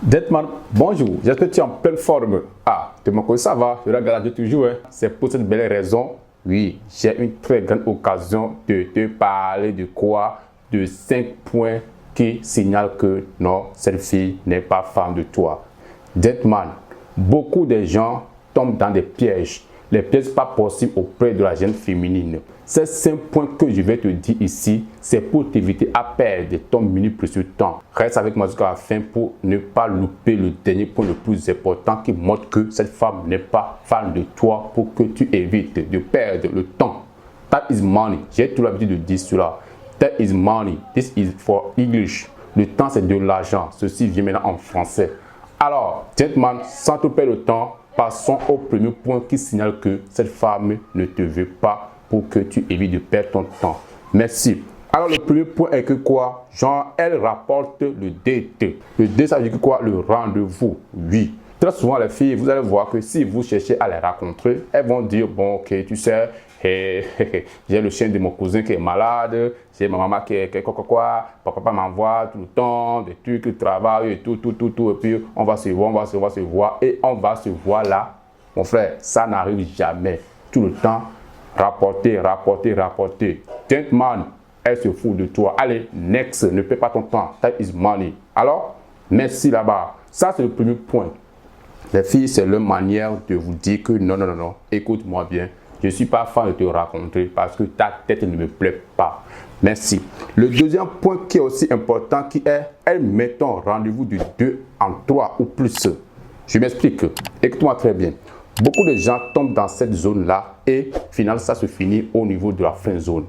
Gentleman, bonjour, j'espère que tu es en pleine forme. De mon côté ça va, je regarde toujours. C'est pour cette belle raison, oui, j'ai une très grande occasion de te parler de quoi? De 5 points qui signalent que non, cette fille n'est pas fan de toi. Gentleman, beaucoup de gens tombent dans des pièges. Les pièges pas possibles auprès de la jeune féminine. Ces 5 points que je vais te dire ici, c'est pour t'éviter à perdre ton mini précieux temps. Reste avec moi jusqu'à la fin pour ne pas louper le dernier point le plus important qui montre que cette femme n'est pas fan de toi, pour que tu évites de perdre le temps. That is money. J'ai toujours l'habitude de dire cela. That is money. This is for English. Le temps c'est de l'argent. Ceci vient maintenant en français. Alors, gentleman, sans te perdre le temps, passons au premier point qui signale que cette femme ne te veut pas, pour que tu évites de perdre ton temps. Merci. Alors le premier point est que quoi? Genre, elle rapporte le date. Le date, ça veut dire que quoi? Le rendez-vous. Oui. Très souvent, les filles, vous allez voir que si vous cherchez à les rencontrer, elles vont dire, bon, ok, tu sais, j'ai le chien de mon cousin qui est malade, j'ai ma maman qui est quoi, papa m'envoie tout le temps, des trucs, le travail et tout, et puis on va se voir, et on va se voir là. Mon frère, ça n'arrive jamais. Tout le temps, rapporter. Gentleman, elle se fout de toi. Allez, next, ne perds pas ton temps. That is money. Alors, merci là-bas. Ça, c'est le premier point. Les filles, c'est leur manière de vous dire que non, écoute-moi bien. Je ne suis pas fan de te rencontrer parce que ta tête ne me plaît pas. Merci. Le deuxième point qui est aussi important, qui est, elle met ton rendez-vous de 2 en 3 ou plus. Je m'explique. Écoute-moi très bien. Beaucoup de gens tombent dans cette zone-là et finalement, ça se finit au niveau de la friend zone.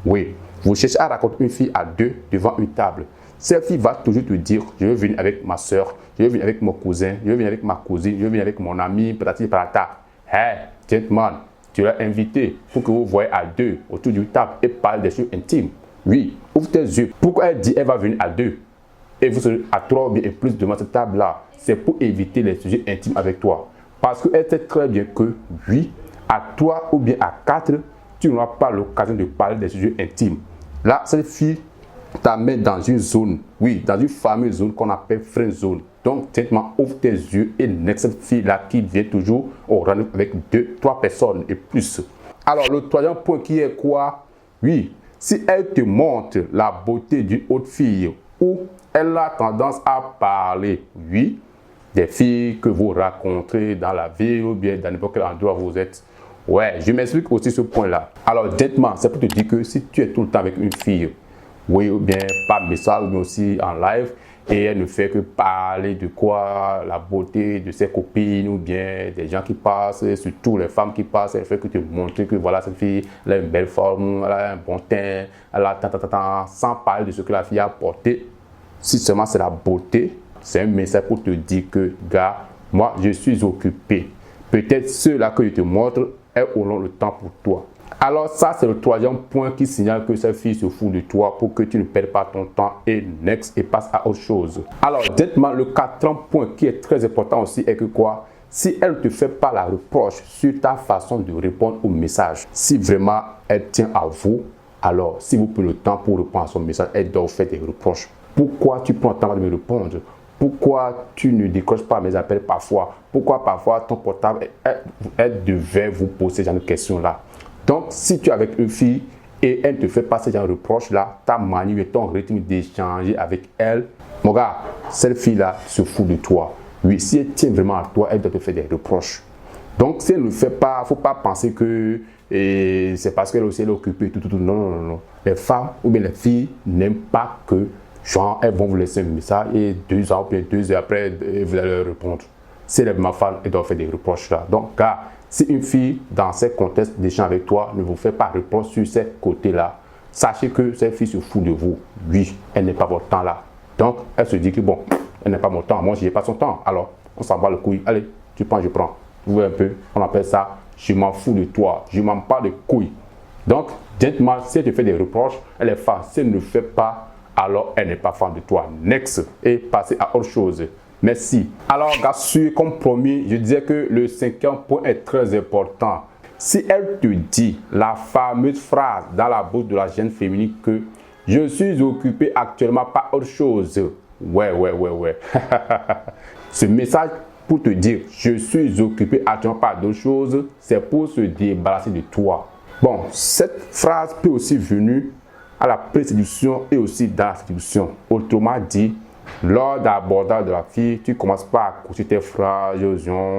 Oui, vous cherchez à rencontrer une fille à 2 devant une table. Cette fille va toujours te dire, je veux venir avec ma soeur, je veux venir avec mon cousin, je veux venir avec ma cousine, je veux venir avec mon ami, patati patata. Hey, gentleman, tu l'as invité pour que vous voyez à 2 autour d'une table et parler des choses intimes. Oui, ouvre tes yeux. Pourquoi elle dit elle va venir à 2 et vous serez à 3 ou bien et plus devant cette table-là? C'est pour éviter les sujets intimes avec toi. Parce qu'elle sait très bien que, oui, à 3 ou bien à 4, tu n'auras pas l'occasion de parler des sujets intimes. Là, cette fille t'amène dans une zone, oui, dans une fameuse zone qu'on appelle friend zone. Donc, gentleman, ouvre tes yeux et next, cette fille-là qui vient toujours au rendez-vous avec 2, 3 personnes et plus. Alors, le troisième point qui est quoi? Oui, si elle te montre la beauté d'une autre fille ou elle a tendance à parler, oui, des filles que vous rencontrez dans la ville ou bien dans n'importe quel endroit où vous êtes. Ouais, je m'explique aussi ce point-là. Alors, gentleman, c'est pour te dire que si tu es tout le temps avec une fille, oui, ou bien par message, mais aussi en live, et elle ne fait que parler de quoi? La beauté de ses copines ou bien des gens qui passent, surtout les femmes qui passent, elle fait que te montrer que voilà, cette fille, elle a une belle forme, elle a un bon teint, elle a sans parler de ce que la fille a apporté. Si seulement c'est la beauté, c'est un message pour te dire que, gars, moi, je suis occupé. Peut-être ceux-là que je te montre auront le temps pour toi. Alors ça, c'est le troisième point qui signale que cette fille se fout de toi pour que tu ne perdes pas ton temps et next et passe à autre chose. Alors, dites-moi, le quatrième point qui est très important aussi est que quoi? Si elle ne te fait pas la reproche sur ta façon de répondre au message, si vraiment elle tient à vous, alors si vous prenez le temps pour répondre à son message, elle doit vous faire des reproches. Pourquoi tu prends le temps de me répondre? Pourquoi tu ne décroches pas mes appels parfois? Pourquoi parfois ton portable, elle devait vous poser ce genre de questions-là? Donc, si tu es avec une fille et elle ne te fait pas ce genre de reproches-là, ta manière et ton rythme d'échanger avec elle, mon gars, cette fille-là se fout de toi. Oui, si elle tient vraiment à toi, elle doit te faire des reproches. Donc, si elle ne le fait pas, il ne faut pas penser que c'est parce qu'elle aussi elle est occupée. Non. Les femmes ou bien les filles n'aiment pas que genre, elles vont vous laisser un message et 2 ans ou bien 2 heures après, vous allez leur répondre. Si elle est ma femme, elle doit faire des reproches là. Donc, gars, si une fille, dans ces contextes d'échange avec toi, ne vous fait pas reproche sur ces côtés-là, sachez que cette fille se fout de vous. Oui, elle n'est pas votre temps là. Donc, elle se dit que bon, elle n'est pas mon temps. Moi, je n'ai pas son temps. Alors, on s'en bat le couille. Allez, tu prends, je prends. Vous voyez un peu, on appelle ça, je m'en fous de toi. Je m'en bats les couilles. Donc, gentleman, si elle te fait des reproches, elle est fan. Si elle ne le fait pas, alors elle n'est pas fan de toi. Next, et passez à autre chose. Merci. Alors, gars, comme promis, je disais que le 5e point est très important. Si elle te dit la fameuse phrase dans la bouche de la jeune féminine que je suis occupé actuellement par autre chose, Ouais. Ce message pour te dire, je suis occupé actuellement par d'autres choses, c'est pour se débarrasser de toi. Bon, cette phrase peut aussi venir à la pré-séduction et aussi dans la séduction. Autrement dit, lors d'abordage de la fille, tu ne commences pas à coucher tes phrases,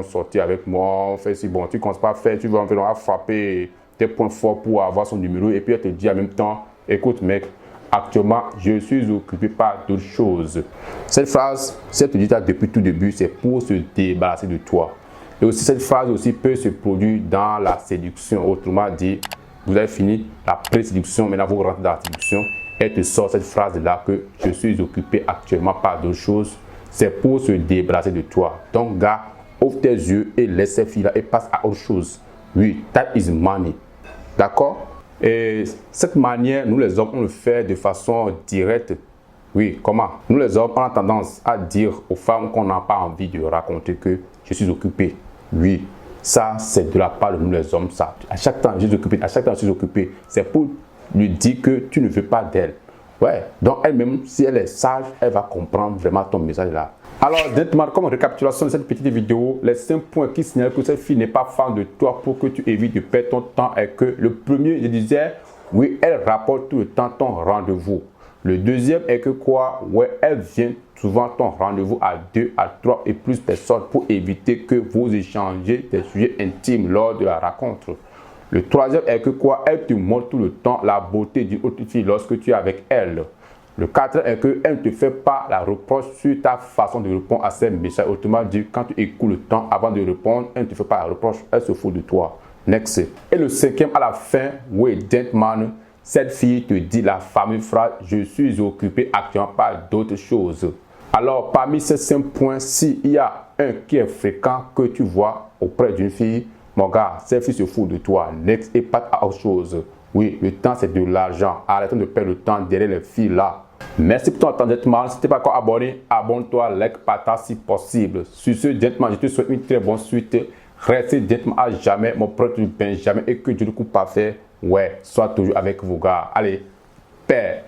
sortir avec moi, fais si bon, tu ne commences pas à faire, tu vas frapper tes points forts pour avoir son numéro et puis elle te dit en même temps, écoute mec, actuellement, je suis occupé par d'autres choses. Cette phrase, si elle te dit ça depuis tout début, c'est pour se débarrasser de toi. Et aussi, cette phrase aussi peut se produire dans la séduction. Autrement dit, vous avez fini la pré-séduction, maintenant vous rentrez dans la séduction. Elle te sort cette phrase-là que je suis occupé actuellement par d'autres choses. C'est pour se débarrasser de toi. Donc, gars, ouvre tes yeux et laisse cette fille-là et passe à autre chose. Oui, that is money. D'accord? Et cette manière, nous les hommes, on le fait de façon directe. Oui, comment? Nous les hommes, on a tendance à dire aux femmes qu'on n'a pas envie de raconter que je suis occupé. Oui, ça, c'est de la part de nous les hommes, ça. À chaque temps, je suis occupé, à chaque temps, je suis occupé. C'est pour lui dire que tu ne veux pas d'elle. Ouais, donc elle-même, si elle est sage, elle va comprendre vraiment ton message là. Alors, dites-moi, comme récapitulation de cette petite vidéo, les 5 points qui signalent que cette fille n'est pas fan de toi pour que tu évites de perdre ton temps est que le premier, je disais, oui, elle rapporte tout le temps ton rendez-vous. Le deuxième est que quoi? Ouais, elle vient souvent ton rendez-vous à 2, à 3 et plus personnes pour éviter que vous échangez des sujets intimes lors de la rencontre. Le troisième est que quoi? Elle te montre tout le temps la beauté d'une autre fille lorsque tu es avec elle. Le quatrième est qu'elle ne te fait pas la reproche sur ta façon de répondre à ces messages. Autrement dit, quand tu écoutes le temps avant de répondre, elle ne te fait pas la reproche, elle se fout de toi. Next. Et le cinquième, à la fin, oui, gentleman, cette fille te dit la fameuse phrase « Je suis occupé actuellement par d'autres choses ». Alors, parmi ces 5 points, s'il y a un qui est fréquent que tu vois auprès d'une fille, mon gars, cette fille se fout de toi. Next, et pas à autre chose. Oui, le temps, c'est de l'argent. Arrêtons de perdre le temps derrière les filles là. Merci pour ton temps, gentleman. Si tu n'es pas encore abonné, abonne-toi, like, partage si possible. Sur ce, gentleman, je te souhaite une très bonne suite. Restez gentleman à jamais, mon proche Benjamin, et que Dieu ne coupe pas faire. Ouais, sois toujours avec vos gars. Allez, paix.